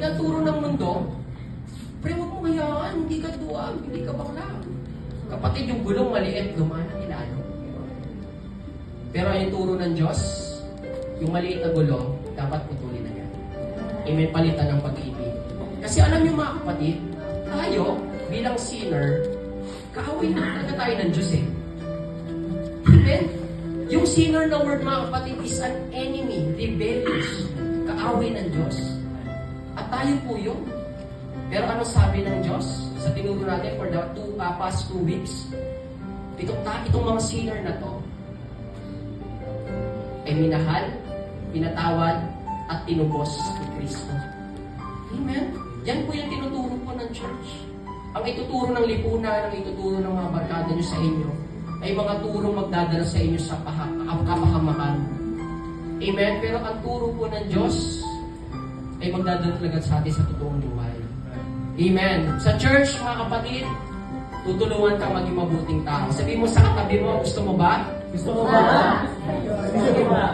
ang turo ng mundo, pre, huwag mo hayaan, hindi ka duwag, hindi ka bakla. Kapatid, yung gulong maliit, lumana ilalo. Pero yung turo ng Diyos, yung maliit na gulong, dapat putulin na yan. May palitan ng pag-ibig. Kasi alam niyo mga kapatid, tayo, bilang sinner, kaaway na talaga tayo ng Diyos eh. Amen? Yung sinner na word mga kapatid is an enemy, rebellious, kaaway ng Diyos. At tayo po yun. Pero anong sabi ng Diyos sa tinuro natin for the past 2 weeks? Itong mga sinner na to, ay minahal, pinatawad, at tinubos ni Kristo. Amen? Yan po yung tinuturo po ng church. Ang ituturo ng lipunan, ang ituturo ng mga barkada nyo sa inyo, ay mga turong magdadala sa inyo sa kapahamakan. Amen? Pero ang turo po ng Diyos ay magdadala talaga sa atin sa totoong buhay. Amen. Sa church, mga kapatid, tutulungan ka maging mabuting tao. Sabi mo sa katabi mo, gusto mo ba? Gusto mo ba? Gusto mo ba?